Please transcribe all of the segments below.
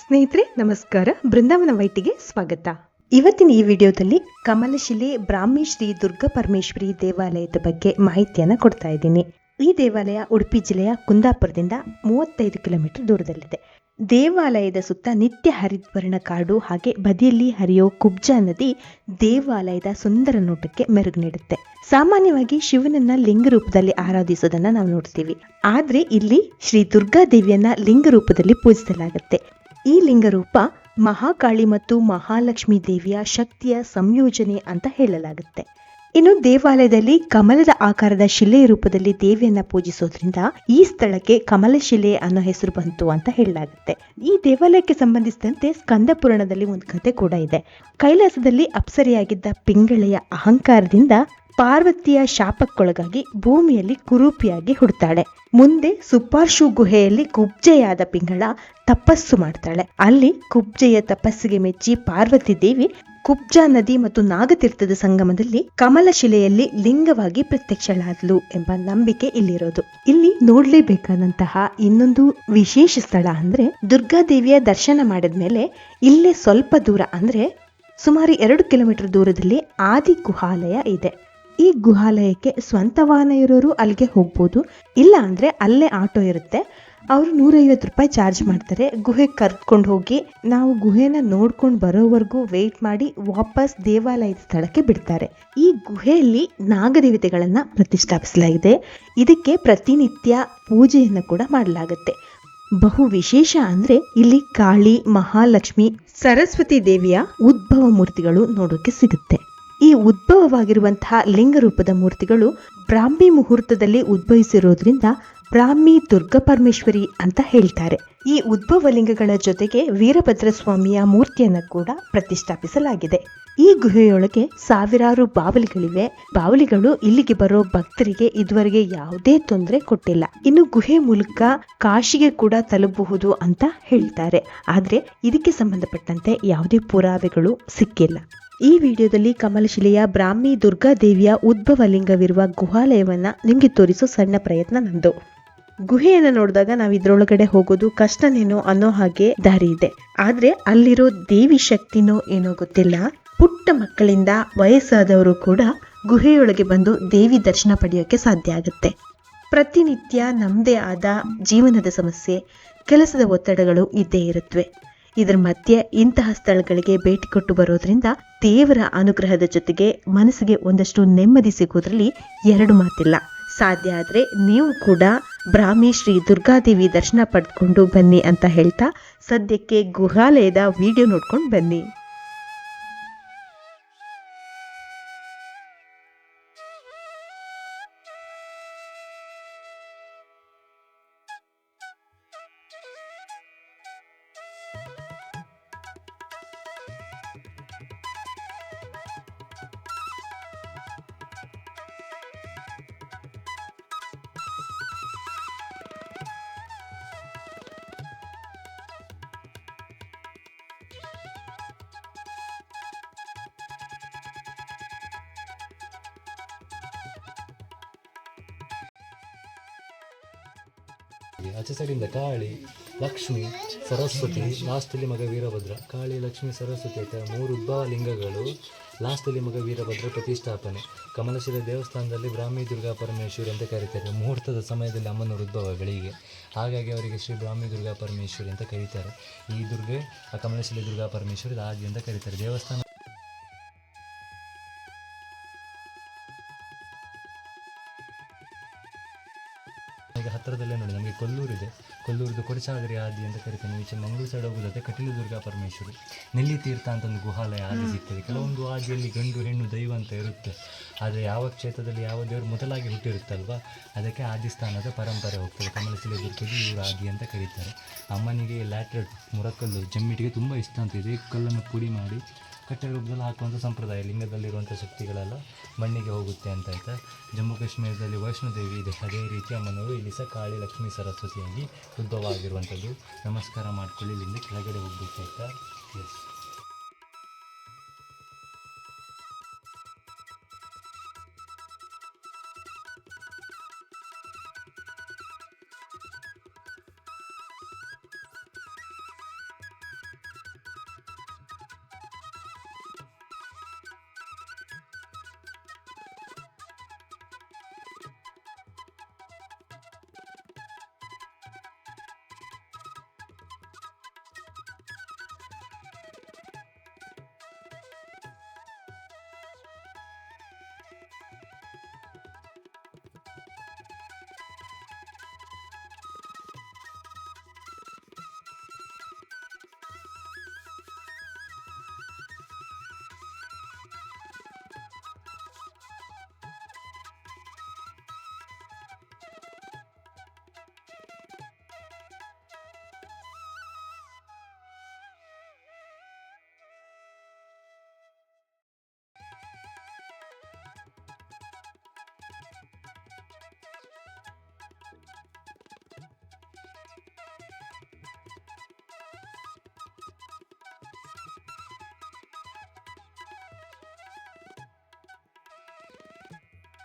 ಸ್ನೇಹಿತರೆ ನಮಸ್ಕಾರ. ಬೃಂದಾವನ ವೈಟಿಗೆ ಸ್ವಾಗತ. ಇವತ್ತಿನ ಈ ವಿಡಿಯೋದಲ್ಲಿ ಕಮಲಶಿಲೆ ಬ್ರಾಹ್ಮಿ ಶ್ರೀ ದುರ್ಗಾ ಪರಮೇಶ್ವರಿ ದೇವಾಲಯದ ಬಗ್ಗೆ ಮಾಹಿತಿಯನ್ನ ಕೊಡ್ತಾ ಇದ್ದೀನಿ. ಈ ದೇವಾಲಯ ಉಡುಪಿ ಜಿಲ್ಲೆಯ ಕುಂದಾಪುರದಿಂದ 35 ಕಿಲೋಮೀಟರ್ ದೂರದಲ್ಲಿದೆ. ದೇವಾಲಯದ ಸುತ್ತ ನಿತ್ಯ ಹರಿದ್ವರ್ಣ ಕಾಡು, ಹಾಗೆ ಬದಿಯಲ್ಲಿ ಹರಿಯೋ ಕುಬ್ಜಾ ನದಿ ದೇವಾಲಯದ ಸುಂದರ ನೋಟಕ್ಕೆ ಮೆರುಗು ನೀಡುತ್ತೆ. ಸಾಮಾನ್ಯವಾಗಿ ಶಿವನನ್ನ ಲಿಂಗ ರೂಪದಲ್ಲಿ ಆರಾಧಿಸೋದನ್ನ ನಾವು ನೋಡ್ತೀವಿ. ಆದ್ರೆ ಇಲ್ಲಿ ಶ್ರೀ ದುರ್ಗಾ ದೇವಿಯನ್ನ ಲಿಂಗ ರೂಪದಲ್ಲಿ ಪೂಜಿಸಲಾಗುತ್ತೆ. ಈ ಲಿಂಗರೂಪ ಮಹಾಕಾಳಿ ಮತ್ತು ಮಹಾಲಕ್ಷ್ಮಿ ದೇವಿಯ ಶಕ್ತಿಯ ಸಂಯೋಜನೆ ಅಂತ ಹೇಳಲಾಗುತ್ತೆ. ಇನ್ನು ದೇವಾಲಯದಲ್ಲಿ ಕಮಲದ ಆಕಾರದ ಶಿಲೆ ರೂಪದಲ್ಲಿ ದೇವಿಯನ್ನ ಪೂಜಿಸೋದ್ರಿಂದ ಈ ಸ್ಥಳಕ್ಕೆ ಕಮಲಶಿಲೆ ಅನ್ನೋ ಹೆಸರು ಬಂತು ಅಂತ ಹೇಳಲಾಗುತ್ತೆ. ಈ ದೇವಾಲಯಕ್ಕೆ ಸಂಬಂಧಿಸಿದಂತೆ ಸ್ಕಂದ ಪುರಾಣದಲ್ಲಿ ಒಂದು ಕಥೆ ಕೂಡ ಇದೆ. ಕೈಲಾಸದಲ್ಲಿ ಅಪ್ಸರೆಯಾಗಿದ್ದ ಪಿಂಗಳೆಯ ಅಹಂಕಾರದಿಂದ ಪಾರ್ವತಿಯ ಶಾಪಕ್ಕೊಳಗಾಗಿ ಭೂಮಿಯಲ್ಲಿ ಕುರೂಪಿಯಾಗಿ ಹುಡ್ತಾಳೆ. ಮುಂದೆ ಸುಪಾರ್ಶು ಗುಹೆಯಲ್ಲಿ ಕುಬ್ಜೆಯಾದ ಪಿಂಗಳ ತಪಸ್ಸು ಮಾಡ್ತಾಳೆ. ಅಲ್ಲಿ ಕುಬ್ಜೆಯ ತಪಸ್ಸಿಗೆ ಮೆಚ್ಚಿ ಪಾರ್ವತಿ ದೇವಿ ಕುಬ್ಜಾ ನದಿ ಮತ್ತು ನಾಗತೀರ್ಥದ ಸಂಗಮದಲ್ಲಿ ಕಮಲಶಿಲೆಯಲ್ಲಿ ಲಿಂಗವಾಗಿ ಪ್ರತ್ಯಕ್ಷಳಾದ್ಲು ಎಂಬ ನಂಬಿಕೆ ಇಲ್ಲಿರೋದು. ಇಲ್ಲಿ ನೋಡ್ಲೇಬೇಕಾದಂತಹ ಇನ್ನೊಂದು ವಿಶೇಷ ಸ್ಥಳ ಅಂದ್ರೆ ದುರ್ಗಾದೇವಿಯ ದರ್ಶನ ಮಾಡಿದ್ಮೇಲೆ ಇಲ್ಲೇ ಸ್ವಲ್ಪ ದೂರ ಅಂದ್ರೆ ಸುಮಾರು 2 ಕಿಲೋಮೀಟರ್ ದೂರದಲ್ಲಿ ಆದಿ ಗುಹಾಲಯ ಇದೆ. ಈ ಗುಹಾಲಯಕ್ಕೆ ಸ್ವಂತ ವಾಹನ ಇರೋರು ಅಲ್ಲಿಗೆ ಹೋಗ್ಬೋದು, ಇಲ್ಲ ಅಂದ್ರೆ ಅಲ್ಲೇ ಆಟೋ ಇರುತ್ತೆ, ಅವರು 150 ರೂಪಾಯಿ ಚಾರ್ಜ್ ಮಾಡ್ತಾರೆ. ಗುಹೆ ಕರ್ಕೊಂಡು ಹೋಗಿ ನಾವು ಗುಹೆನ ನೋಡ್ಕೊಂಡು ಬರೋವರೆಗೂ ವೇಟ್ ಮಾಡಿ ವಾಪಸ್ ದೇವಾಲಯದ ಸ್ಥಳಕ್ಕೆ ಬಿಡ್ತಾರೆ. ಈ ಗುಹೆಯಲ್ಲಿ ನಾಗದೇವತೆಗಳನ್ನ ಪ್ರತಿಷ್ಠಾಪಿಸಲಾಗಿದೆ. ಇದಕ್ಕೆ ಪ್ರತಿನಿತ್ಯ ಪೂಜೆಯನ್ನು ಕೂಡ ಮಾಡಲಾಗುತ್ತೆ. ಬಹು ವಿಶೇಷ ಅಂದ್ರೆ ಇಲ್ಲಿ ಕಾಳಿ, ಮಹಾಲಕ್ಷ್ಮಿ, ಸರಸ್ವತಿ ದೇವಿಯ ಉದ್ಭವ ಮೂರ್ತಿಗಳು ನೋಡೋಕೆ ಸಿಗುತ್ತೆ. ಈ ಉದ್ಭವವಾಗಿರುವಂತಹ ಲಿಂಗ ರೂಪದ ಮೂರ್ತಿಗಳು ಬ್ರಾಹ್ಮಿ ಮುಹೂರ್ತದಲ್ಲಿ ಉದ್ಭವಿಸಿರೋದ್ರಿಂದ ಬ್ರಾಹ್ಮಿ ದುರ್ಗಾ ಪರಮೇಶ್ವರಿ ಅಂತ ಹೇಳ್ತಾರೆ. ಈ ಉದ್ಭವ ಲಿಂಗಗಳ ಜೊತೆಗೆ ವೀರಭದ್ರ ಸ್ವಾಮಿಯ ಮೂರ್ತಿಯನ್ನ ಕೂಡ ಪ್ರತಿಷ್ಠಾಪಿಸಲಾಗಿದೆ. ಈ ಗುಹೆಯೊಳಗೆ ಸಾವಿರಾರು ಬಾವಲಿಗಳಿವೆ. ಬಾವಲಿಗಳು ಇಲ್ಲಿಗೆ ಬರೋ ಭಕ್ತರಿಗೆ ಇದುವರೆಗೆ ಯಾವುದೇ ತೊಂದರೆ ಕೊಟ್ಟಿಲ್ಲ. ಇನ್ನು ಗುಹೆ ಮೂಲಕ ಕಾಶಿಗೆ ಕೂಡ ತಲುಪಬಹುದು ಅಂತ ಹೇಳ್ತಾರೆ. ಆದ್ರೆ ಇದಕ್ಕೆ ಸಂಬಂಧಪಟ್ಟಂತೆ ಯಾವುದೇ ಪುರಾವೆಗಳು ಸಿಕ್ಕಿಲ್ಲ. ಈ ವಿಡಿಯೋದಲ್ಲಿ ಕಮಲಶಿಲೆಯ ಬ್ರಾಹ್ಮಿ ದುರ್ಗಾ ದೇವಿಯ ಉದ್ಭವ ಲಿಂಗವಿರುವ ಗುಹಾಲಯವನ್ನ ನಿಮ್ಗೆ ತೋರಿಸೋ ಸಣ್ಣ ಪ್ರಯತ್ನ ನಂದು. ಗುಹೆಯನ್ನ ನೋಡಿದಾಗ ನಾವು ಇದ್ರೊಳಗಡೆ ಹೋಗೋದು ಕಷ್ಟನೇನೋ ಅನ್ನೋ ಹಾಗೆ ದಾರಿ ಇದೆ. ಆದ್ರೆ ಅಲ್ಲಿರೋ ದೇವಿ ಶಕ್ತಿನೋ ಏನೋ ಗೊತ್ತಿಲ್ಲ, ಪುಟ್ಟ ಮಕ್ಕಳಿಂದ ವಯಸ್ಸಾದವರು ಕೂಡ ಗುಹೆಯೊಳಗೆ ಬಂದು ದೇವಿ ದರ್ಶನ ಪಡೆಯೋಕೆ ಸಾಧ್ಯ ಆಗುತ್ತೆ. ಪ್ರತಿನಿತ್ಯ ನಮ್ದೇ ಆದ ಜೀವನದ ಸಮಸ್ಯೆ, ಕೆಲಸದ ಒತ್ತಡಗಳು ಇದ್ದೇ ಇರುತ್ತವೆ. ಇದರ ಮಧ್ಯೆ ಇಂತಹ ಸ್ಥಳಗಳಿಗೆ ಭೇಟಿ ಕೊಟ್ಟು ಬರೋದ್ರಿಂದ ದೇವರ ಅನುಗ್ರಹದ ಜೊತೆಗೆ ಮನಸ್ಸಿಗೆ ಒಂದಷ್ಟು ನೆಮ್ಮದಿ ಸಿಗೋದ್ರಲ್ಲಿ ಎರಡು ಮಾತಿಲ್ಲ. ಸಾಧ್ಯ ಆದ್ರೆ ನೀವು ಕೂಡ ಬ್ರಾಹ್ಮಿ ಶ್ರೀ ದುರ್ಗಾದೇವಿ ದರ್ಶನ ಪಡೆದುಕೊಂಡು ಬನ್ನಿ ಅಂತ ಹೇಳ್ತಾ ಸದ್ಯಕ್ಕೆ ಗುಹಾಲಯದ ವಿಡಿಯೋ ನೋಡ್ಕೊಂಡು ಬನ್ನಿ. ಆಚೆ ಸೈಡಿಂದ ಕಾಳಿ, ಲಕ್ಷ್ಮಿ, ಸರಸ್ವತಿ, ಲಾಸ್ಟಲ್ಲಿ ಮಗ ವೀರಭದ್ರ. ಕಾಳಿ, ಲಕ್ಷ್ಮಿ, ಸರಸ್ವತಿ ಆಯ್ತಾ 3 ಉದ್ಭವ ಲಿಂಗಗಳು, ಲಾಸ್ಟಲ್ಲಿ ಮಗ ವೀರಭದ್ರ ಪ್ರತಿಷ್ಠಾಪನೆ. ಕಮಲಶಿಲೆ ದೇವಸ್ಥಾನದಲ್ಲಿ ಬ್ರಾಹ್ಮಿ ದುರ್ಗಾ ಪರಮೇಶ್ವರಿ ಅಂತ ಕರೀತಾರೆ. ಮುಹೂರ್ತದ ಸಮಯದಲ್ಲಿ ಅಮ್ಮನವರ ಉದ್ಭವಗಳಿಗೆ, ಹಾಗಾಗಿ ಅವರಿಗೆ ಶ್ರೀ ಬ್ರಾಹ್ಮಿ ದುರ್ಗಾ ಪರಮೇಶ್ವರಿ ಅಂತ ಕರೀತಾರೆ. ಈ ದುರ್ಗೆ ಕಮಲಶಿಲೆ ದುರ್ಗಾ ಪರಮೇಶ್ವರಿ ಆದಿ ಅಂತ ಕರೀತಾರೆ. ದೇವಸ್ಥಾನ ಈಗ ಹತ್ತಿರದಲ್ಲೇ ನೋಡಿ, ನಮಗೆ ಕೊಲ್ಲೂರಿದೆ. ಕೊಲ್ಲೂರಿದು ಕೊಡಚಾದ್ರಿ ಆದಿ ಅಂತ ಕರಿತಾನೆ. ಈಚೆ ಮಂಗಳೂರು ಸೈಡ್ ಹೋಗೋದಾದ್ರೆ ಕಟೀಲು ದುರ್ಗಾ ಪರಮೇಶ್ವರಿ, ನೆಲ್ಲಿ ತೀರ್ಥ ಅಂತ ಒಂದು ಗುಹಾಲಯ ಆದಿ ಸಿಗ್ತದೆ. ಕೆಲವೊಂದು ಆದಿಯಲ್ಲಿ ಗಂಡು ಹೆಣ್ಣು ದೈವ ಅಂತ ಇರುತ್ತೆ. ಆದರೆ ಯಾವ ಕ್ಷೇತ್ರದಲ್ಲಿ ಯಾವ ದೇವರು ಮೊದಲಾಗಿ ಹುಟ್ಟಿರುತ್ತಲ್ವ, ಅದಕ್ಕೆ ಆದಿಸ್ಥಾನದ ಪರಂಪರೆ ಹೋಗ್ತದೆ. ಕಮಲಶಿಲೆ ದುರ್ಗಗೆ ಇವರು ಆದಿ ಅಂತ ಕರೀತಾರೆ. ಅಮ್ಮನಿಗೆ ಲ್ಯಾಟ್ರೆಟ್ ಮುರಕಲ್ಲು ಜಮ್ಮಿಟಿಗೆ ತುಂಬ ಇಷ್ಟ ಅಂತ ಇದೆ. ಕಲ್ಲನ್ನು ಪುಡಿ ಮಾಡಿ ಕಟ್ಟೆ ರೂಪದಲ್ಲಿ ಹಾಕುವಂಥ ಸಂಪ್ರದಾಯ. ಲಿಂಗದಲ್ಲಿರುವಂಥ ಶಕ್ತಿಗಳೆಲ್ಲ ಮಣ್ಣಿಗೆ ಹೋಗುತ್ತೆ ಅಂತ ಆಯಿತಾ. ಜಮ್ಮು ಕಾಶ್ಮೀರದಲ್ಲಿ ವೈಷ್ಣೋದೇವಿ ಇದೆ, ಅದೇ ರೀತಿ ಅಮ್ಮನವರು ಇಲ್ಲಿ ಸಹ ಕಾಳಿ, ಲಕ್ಷ್ಮೀ, ಸರಸ್ವತಿಯಾಗಿ ಉದ್ಭವ ಆಗಿರುವಂಥದ್ದು. ನಮಸ್ಕಾರ ಮಾಡ್ಕೊಳ್ಳಿ, ಇಲ್ಲಿಂದ ಕೆಳಗಡೆ ಹೋಗ್ಬೇಕಾಯ್ತಾ. ಎಸ್.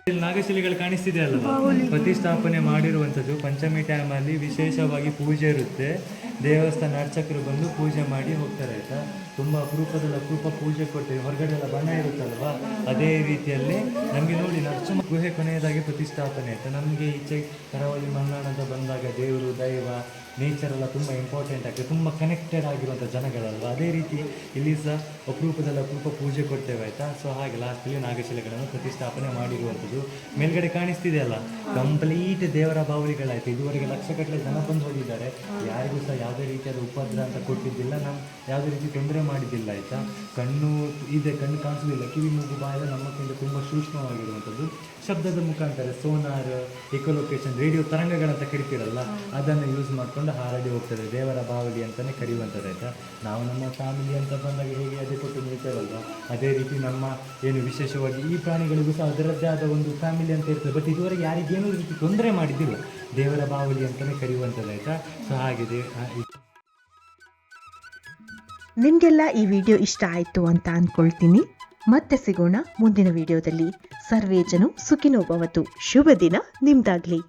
ಇಲ್ಲಿ ನಾಗಶಿಲೆಗಳು ಕಾಣಿಸ್ತಿದೆ ಅಲ್ವಾ, ಪ್ರತಿಷ್ಠಾಪನೆ ಮಾಡಿರುವಂಥದ್ದು. ಪಂಚಮಿ ಟೈಮಲ್ಲಿ ವಿಶೇಷವಾಗಿ ಪೂಜೆ ಇರುತ್ತೆ. ದೇವಸ್ಥಾನ ಅರ್ಚಕರು ಬಂದು ಪೂಜೆ ಮಾಡಿ ಹೋಗ್ತಾರೆ ಆಯ್ತಾ. ತುಂಬ ಅಪರೂಪದಲ್ಲಿ ಅಪರೂಪ ಪೂಜೆ ಕೊಡ್ತೀವಿ. ಹೊರಗಡೆ ಎಲ್ಲ ಬಣ್ಣ ಇರುತ್ತಲ್ವಾ, ಅದೇ ರೀತಿಯಲ್ಲಿ ನಮಗೆ ನೋಡಿ ನರಸಿಂಹ ಗುಹೆ ಕೊನೆಯದಾಗಿ ಪ್ರತಿಷ್ಠಾಪನೆ ಆಯ್ತಾ. ನಮಗೆ ಈಚೆ ಕರಾವಳಿ ಮಲೆನಾಡು ಅಂತ ಬಂದಾಗ ದೇವರು, ದೈವ, ನೇಚರ್ ಎಲ್ಲ ತುಂಬ ಇಂಪಾರ್ಟೆಂಟ್ ಆಗ್ತದೆ, ತುಂಬ ಕನೆಕ್ಟೆಡ್ ಆಗಿರುವಂಥ ಜನಗಳಲ್ವ. ಅದೇ ರೀತಿ ಇಲ್ಲಿ ಸಹ ಅಪರೂಪದಲ್ಲಿ ಅಪರೂಪ ಪೂಜೆ ಕೊಡ್ತೇವೆ ಆಯಿತಾ. ಸೊ ಹಾಗೆ ಲಾಸ್ಟಲ್ಲಿ ನಾಗಶಿಲೆಗಳನ್ನು ಪ್ರತಿಷ್ಠಾಪನೆ ಮಾಡಿರುವಂಥದ್ದು. ಮೇಲ್ಗಡೆ ಕಾಣಿಸ್ತಿದೆ ಅಲ್ಲ, ಕಂಪ್ಲೀಟ್ ದೇವರ ಬಾವಲಿಗಳಾಯಿತು. ಇದುವರೆಗೆ ಲಕ್ಷಗಟ್ಟಲೆ ಜನ ಬಂದು ಹೋಗಿದ್ದಾರೆ. ಯಾರಿಗೂ ಸಹ ಯಾವುದೇ ರೀತಿಯಾದ ಉಪದ್ರ ಅಂತ ಕೊಟ್ಟಿದ್ದಿಲ್ಲ, ನಾವು ಯಾವುದೇ ರೀತಿ ತೊಂದರೆ ಮಾಡಿದ್ದಿಲ್ಲ ಆಯಿತಾ. ಕಣ್ಣು ಇದೆ, ಕಣ್ಣು ಕಾಣಿಸೋದಿಲ್ಲ, ಕಿವಿ ಮೂಗು ಬಾಯೆಲ್ಲ ನಮ್ಮಕ್ಕಿಂತ ತುಂಬ ಸೂಕ್ಷ್ಮವಾಗಿರುವಂಥದ್ದು. ಶಬ್ದದ ಮುಖಾಂತರ ಸೋನಾರ್, ಎಕೋಲೊಕೇಶನ್, ರೇಡಿಯೋ ತರಂಗಗಳಂತ ಕರಿತೀರಲ್ಲ, ಅದನ್ನು ಯೂಸ್ ಮಾಡಿಕೊಂಡು ಹಾರಾಡಿ ಹೋಗ್ತದೆ. ದೇವರ ಬಾವಲಿ ಅಂತಲೇ ಕರೆಯುವಂಥದ್ದು ಆಯಿತಾ. ನಾವು ನಮ್ಮ ಫ್ಯಾಮಿಲಿ ಅಂತ ಬಂದಾಗ ಹೇಗೆ ಅದೇ ಕೊಟ್ಟು ನಿಲ್ತೇವಲ್ವ, ಅದೇ ರೀತಿ ನಮ್ಮ ಏನು ವಿಶೇಷವಾಗಿ ಈ ಪ್ರಾಣಿಗಳಿಗೂ ಸಹ ಅದರದ್ದೇ ಆದ ಒಂದು ಫ್ಯಾಮಿಲಿ ಅಂತ ಇರ್ತದೆ. ಬಟ್ ಇದುವರೆಗೆ ಯಾರಿಗೇನೂ ರೀತಿ ತೊಂದರೆ ಮಾಡಿದ್ದಿಲ್ಲ, ದೇವರ ಬಾವಲಿ ಅಂತಲೇ ಕರೆಯುವಂಥದ್ದು ಆಯಿತಾ. ಸೊ ಹಾಗಿದೆ. ನಿಮಗೆಲ್ಲ ಈ ವಿಡಿಯೋ ಇಷ್ಟ ಆಯಿತು ಅಂತ ಅಂದ್ಕೊಳ್ತೀನಿ. ಮತ್ತೆ ಸಿಗೋಣ ಮುಂದಿನ ವಿಡಿಯೋದಲ್ಲಿ. ಸರ್ವೇ ಜನ ಸುಖಿನೋ ಭವತು. ಶುಭ ದಿನ ನಿಮ್ದಾಗ್ಲಿ.